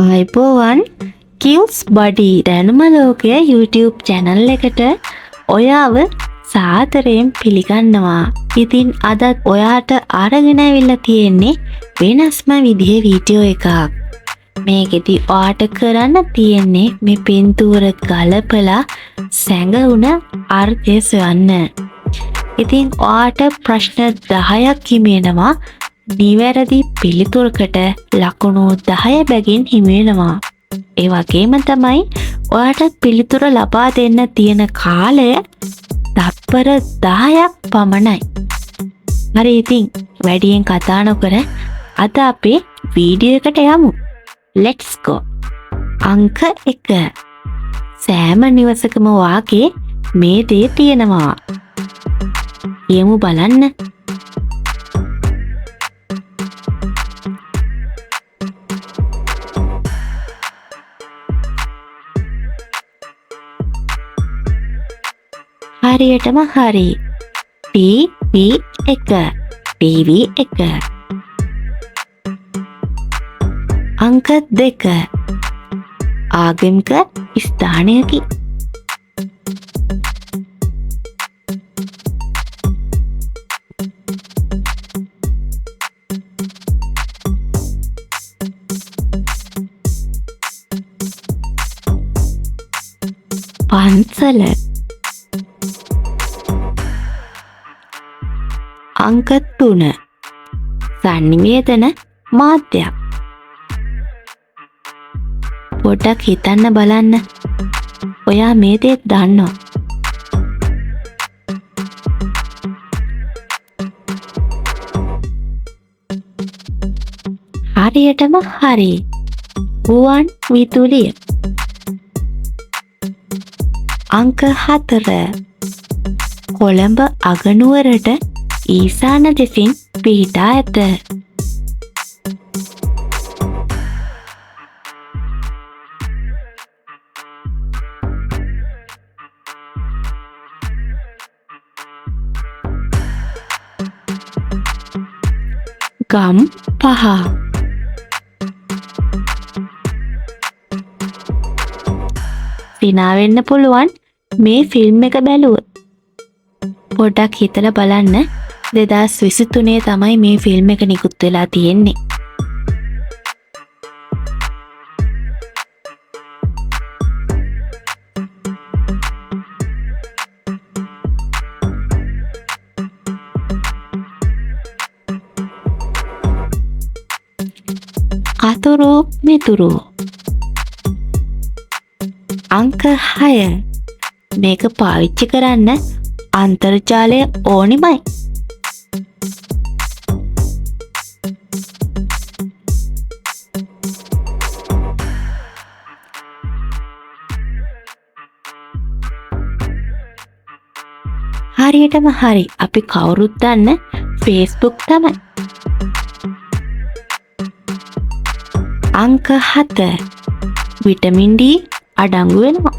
අයිබෝවන් කිව්ස් බඩි දැනුම ලෝකය YouTube channel එකට ඔයාව සාදරයෙන් පිළිගන්නවා. ඉතින් අදත් ඔයාට අරගෙන ඇවිල්ලා තියෙන්නේ වෙනස්ම විදිහේ වීඩියෝ එකක්. මේකෙදි ඔයාට කරන්න තියෙන්නේ මේ පින්තූර ගලපලා සැඟවුණ අර්ථය සොයන්න. ඉතින් ඔයාට ප්‍රශ්න 10ක් හිමෙනවා. නිවැරදි පිළිතුරකට ලකුණු 10 බැගින් හිමිවෙනවා. ඒ වගේම තමයි ඔයාට පිළිතුර ලබා දෙන්න තියෙන කාලය තත්පර 10ක් පමණයි. හරි ඉතින් වැඩියෙන් කතා නොකර අද අපේ වීඩියෝ එකට යමු. Let's go. අංක 1. සෑම නිවසකම වාගේ මේ දේ තියෙනවා. යමු බලන්න. හරියටම හරි. TV 1. අංක 2. ආගමික ස්ථානයකි. පන්සල. අංක 3. සංනිවේදන මාධ්‍යයක්. පොඩ්ඩක් හිතන්න බලන්න. ඔයා මේ දේ දන්නවා. හරියටම හරි. ගුවන් විදුලිය. අංක 4. කොළඹ අගනුවරට ඊසාන දෙසින් පිහිටා ඇත. ගම් 5. සිනා වෙන්න පුළුවන් මේ ෆිල්ම් එක බැලුවොත්. පොඩ්ඩක් හිතලා බලන්න. 2023 තමයි මේ ෆිල්ම් එක නිකුත් වෙලා තියෙන්නේ. අතුරු මිතුරු. අංක 6. මේක පාවිච්චි කරන්න අන්තර්ජාලය ඕනිමයි. හරියටම හරි. අපි කවුරුත් දන්න Facebook තමයි. අංක 7. විටමින් D අඩංගු වෙනවා.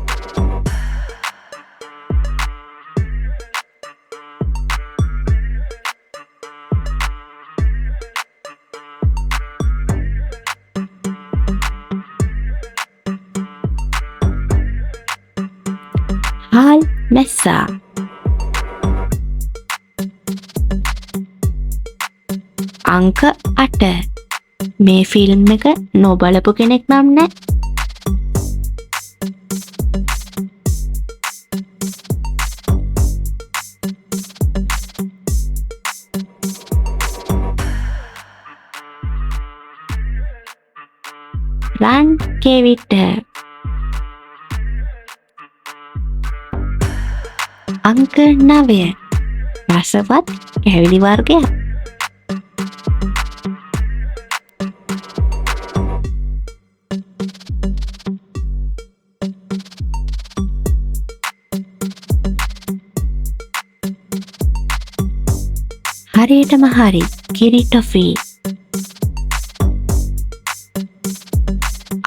හාල් මැස්සා. අංක 8. මේ ෆිල්ම් එක නොබලපු කෙනෙක් නම් නෑ. රන් කෙවිට. අංක 9. රසවත් කැවිලි වර්ගයක්. හරියටම හරි. කිරි ටොෆී.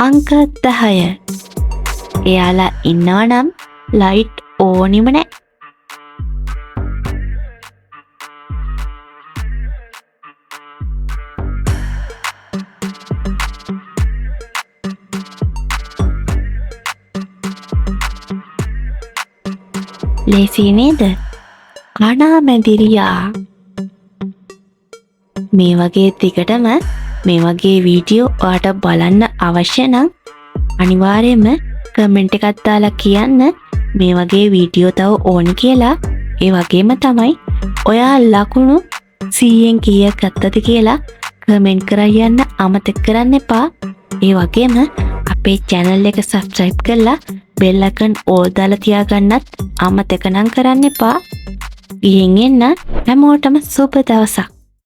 අංක 10. එයාලා ඉන්නවා නම් ලයිට් ඕනිම නෑ. ලේසි නේද? අනාමැදිරියා. මේ වගේ දිගටම මේ වගේ වීඩියෝ ඔයාට බලන්න අවශ්‍ය නම් අනිවාර්යයෙන්ම කමෙන්ට් එකක් දාලා කියන්න මේ වගේ වීඩියෝ තව ඕනි කියලා. ඒ වගේම තමයි ඔයා ලකුණු 100න් කීයක් ගත්තද කියලා කමෙන්ට් කරලා යන්න අමතක කරන්න එපා. ඒ වගේම අපේ channel එක subscribe කරලා bell icon all දාලා තියාගන්නත් අමතක නම් කරන්න එපා. ගිහින් එන්න හැමෝටම සුබ දවසක්.